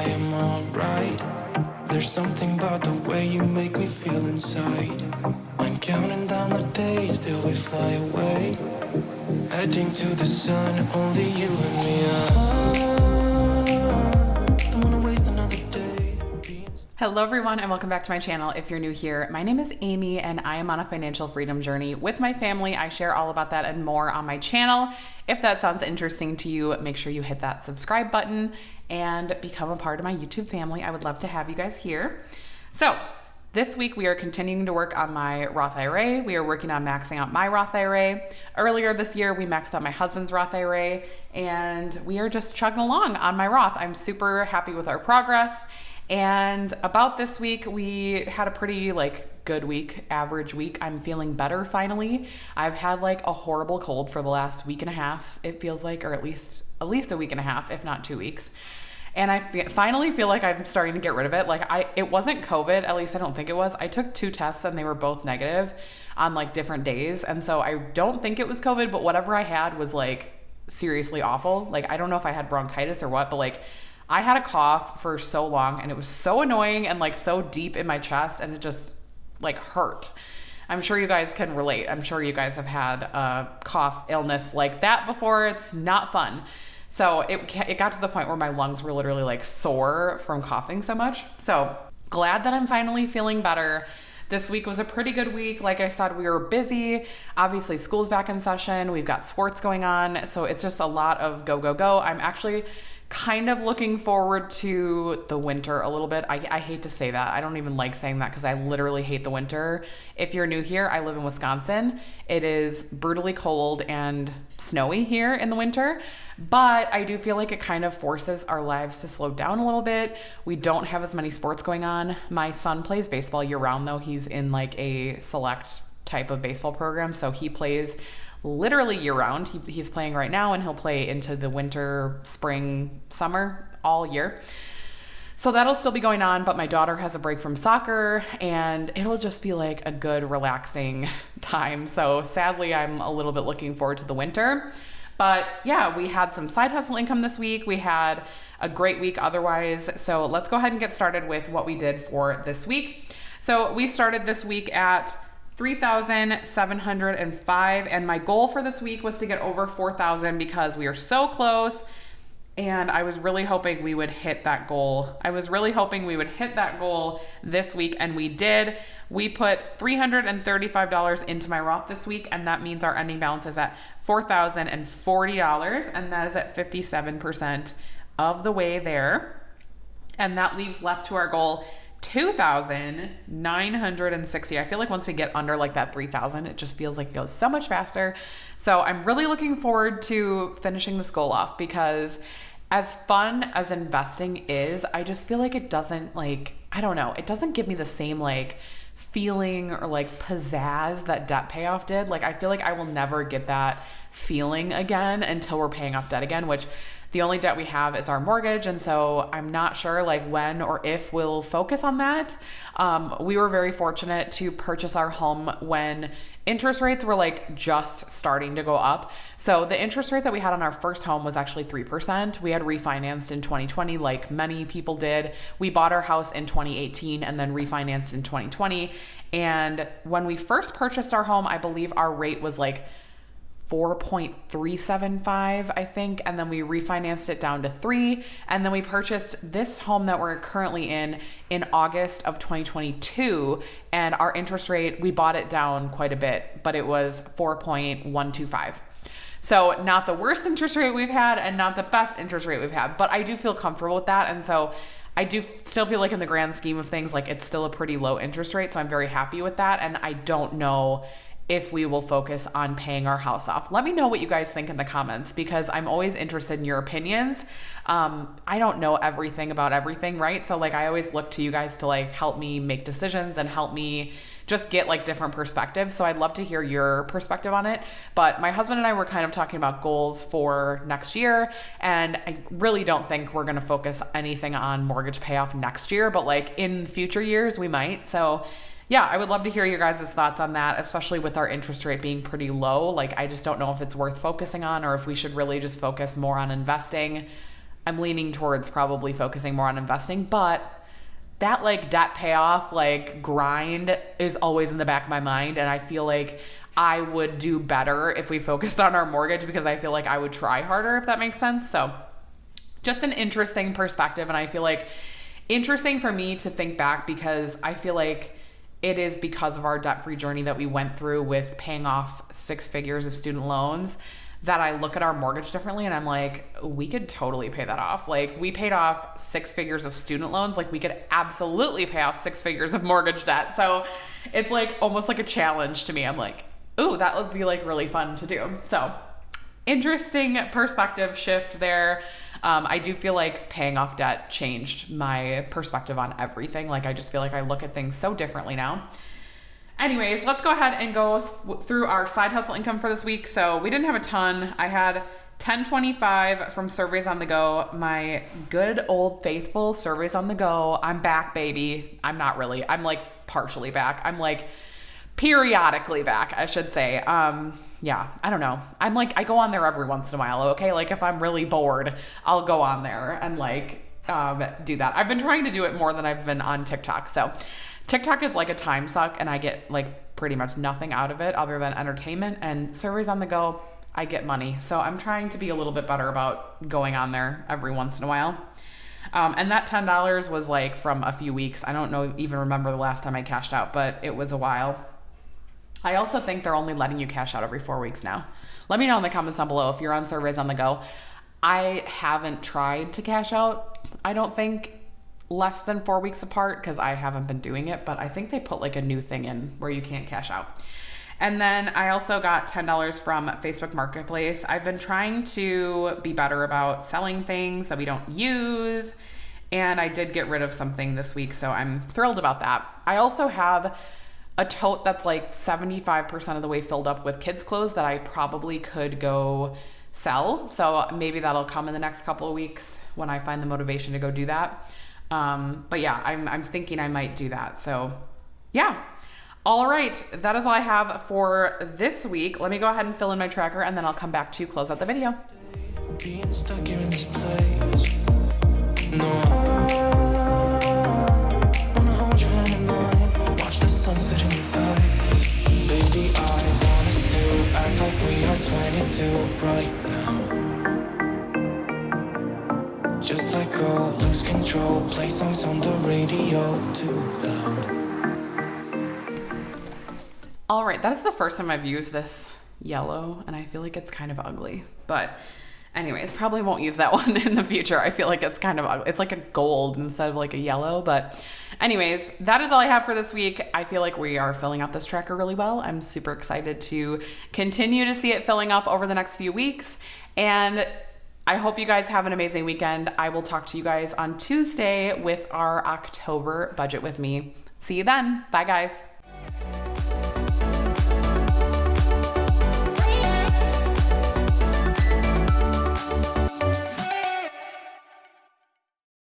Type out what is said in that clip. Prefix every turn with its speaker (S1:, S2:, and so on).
S1: am alright. There's something about the way you make me feel inside. I'm counting down the days till we fly away, heading to the sun, only you and me. Don't wanna waste another day.
S2: Hello everyone and welcome back to my channel. If you're new here, my name is Amy and I am on a financial freedom journey with my family. I share all about that and more on my channel. If that sounds interesting to you, make sure you hit that subscribe button and become a part of my YouTube family. I would love to have you guys here. So this week we are continuing to work on my Roth IRA. We are working on maxing out my Roth IRA. Earlier this year, we maxed out my husband's Roth IRA and we are just chugging along on my Roth. I'm super happy with our progress. And about this week, we had a pretty good week, average week. I'm feeling better finally. I've had a horrible cold for the last week and a half, it feels like, or at least a week and a half, if not 2 weeks. And I finally feel like I'm starting to get rid of it. It wasn't COVID, at least I don't think it was. I took 2 tests and they were both negative on different days. And so I don't think it was COVID, but whatever I had was seriously awful. I don't know if I had bronchitis or what, but I had a cough for so long and it was so annoying and so deep in my chest and it just hurt. I'm sure you guys can relate. I'm sure you guys have had a cough illness like that before. It's not fun. So it got to the point where my lungs were literally sore from coughing so much. So glad that I'm finally feeling better. This week was a pretty good week. Like I said, we were busy. Obviously school's back in session. We've got sports going on. So it's just a lot of go, go, go. I'm actually kind of looking forward to the winter a little bit. I hate to say that. I don't even like saying that because I literally hate the winter. If you're new here, I live in Wisconsin. It is brutally cold and snowy here in the winter, but I do feel like it kind of forces our lives to slow down a little bit. We don't have as many sports going on. My son plays baseball year round though. He's in a select type of baseball program. So he plays literally year round. He's playing right now and he'll play into the winter, spring, summer, all year. So that'll still be going on, but my daughter has a break from soccer and it'll just be a good relaxing time. So sadly, I'm a little bit looking forward to the winter. But yeah, we had some side hustle income this week. We had a great week otherwise. So let's go ahead and get started with what we did for this week. So we started this week at $3,705 and my goal for this week was to get over $4,000 because we are so close and I was really hoping we would hit that goal. This week and we did. We put $335 into my Roth this week and that means our ending balance is at $4,040 and that is at 57% of the way there. And that leaves left to our goal $2,960. I feel like once we get under that 3,000, it just feels like it goes so much faster. So I'm really looking forward to finishing this goal off because as fun as investing is, I just feel like it doesn't I don't know, it doesn't give me the same feeling or pizzazz that debt payoff did. I feel like I will never get that feeling again until we're paying off debt again, which the only debt we have is our mortgage. And so I'm not sure when or if we'll focus on that. We were very fortunate to purchase our home when interest rates were just starting to go up. So the interest rate that we had on our first home was actually 3%. We had refinanced in 2020 like many people did. We bought our house in 2018 and then refinanced in 2020. And when we first purchased our home, I believe our rate was 4.375, I think. And then we refinanced it down to 3. And then we purchased this home that we're currently in August of 2022. And our interest rate, we bought it down quite a bit, but it was 4.125. So not the worst interest rate we've had and not the best interest rate we've had, but I do feel comfortable with that. And so I do still feel in the grand scheme of things, it's still a pretty low interest rate. So I'm very happy with that. And I don't know if we will focus on paying our house off. Let me know what you guys think in the comments because I'm always interested in your opinions. I don't know everything about everything, right? So I always look to you guys to help me make decisions and help me just get different perspectives. So I'd love to hear your perspective on it. But my husband and I were kind of talking about goals for next year. And I really don't think we're going to focus anything on mortgage payoff next year, but in future years we might. So yeah, I would love to hear your guys' thoughts on that, especially with our interest rate being pretty low. I just don't know if it's worth focusing on or if we should really just focus more on investing. I'm leaning towards probably focusing more on investing, but that like debt payoff, like grind is always in the back of my mind. And I feel like I would do better if we focused on our mortgage, because I feel like I would try harder, if that makes sense. So just an interesting perspective. And I feel like interesting for me to think back, because I feel like it is because of our debt-free journey that we went through with paying off 6 figures of student loans that I look at our mortgage differently, and I'm like, we could totally pay that off. Like, we paid off 6 figures of student loans. Like, we could absolutely pay off 6 figures of mortgage debt. So it's like almost like a challenge to me. I'm like, ooh, that would be like really fun to do. So interesting perspective shift there. I do feel like paying off debt changed my perspective on everything. Like, I just feel like I look at things so differently now. Anyways, let's go ahead and go through our side hustle income for this week. So we didn't have a ton. I had $10.25 from Surveys on the Go, my good old faithful Surveys on the Go. I'm back, baby. I'm not really. I'm like partially back. I'm like periodically back, I should say. Yeah, I don't know. I'm like, I go on there every once in a while, okay? Like, if I'm really bored, I'll go on there and like do that. I've been trying to do it more than I've been on TikTok. So TikTok is like a time suck, and I get like pretty much nothing out of it other than entertainment. And Surveys on the Go, I get money. So I'm trying to be a little bit better about going on there every once in a while. And that $10 was like from a few weeks. I don't even remember the last time I cashed out, but it was a while. I also think they're only letting you cash out every 4 weeks now. Let me know in the comments down below if you're on Surveys on the Go. I haven't tried to cash out, I don't think, less than 4 weeks apart, because I haven't been doing it, but I think they put like a new thing in where you can't cash out. And then I also got $10 from Facebook Marketplace. I've been trying to be better about selling things that we don't use, and I did get rid of something this week, so I'm thrilled about that. I also have a tote that's like 75% of the way filled up with kids' clothes that I probably could go sell. So maybe that'll come in the next couple of weeks when I find the motivation to go do that. But yeah, I'm thinking I might do that. So yeah. All right. That is all I have for this week. Let me go ahead and fill in my tracker, and then I'll come back to close out the video.
S1: Being stuck here in this place. No, I wanna hold your hand in mine. Watch the sunset in your eyes. Baby, I want us to act like we are 22 right now. Just let go, lose control. Play songs on the radio too loud.
S2: All right, that is the first time I've used this yellow, and I feel like it's kind of ugly. But anyways, probably won't use that one in the future. I feel like it's kind of ugly. It's like a gold instead of like a yellow. But anyways, that is all I have for this week. I feel like we are filling out this tracker really well. I'm super excited to continue to see it filling up over the next few weeks. And I hope you guys have an amazing weekend. I will talk to you guys on Tuesday with our October budget with me. See you then. Bye, guys.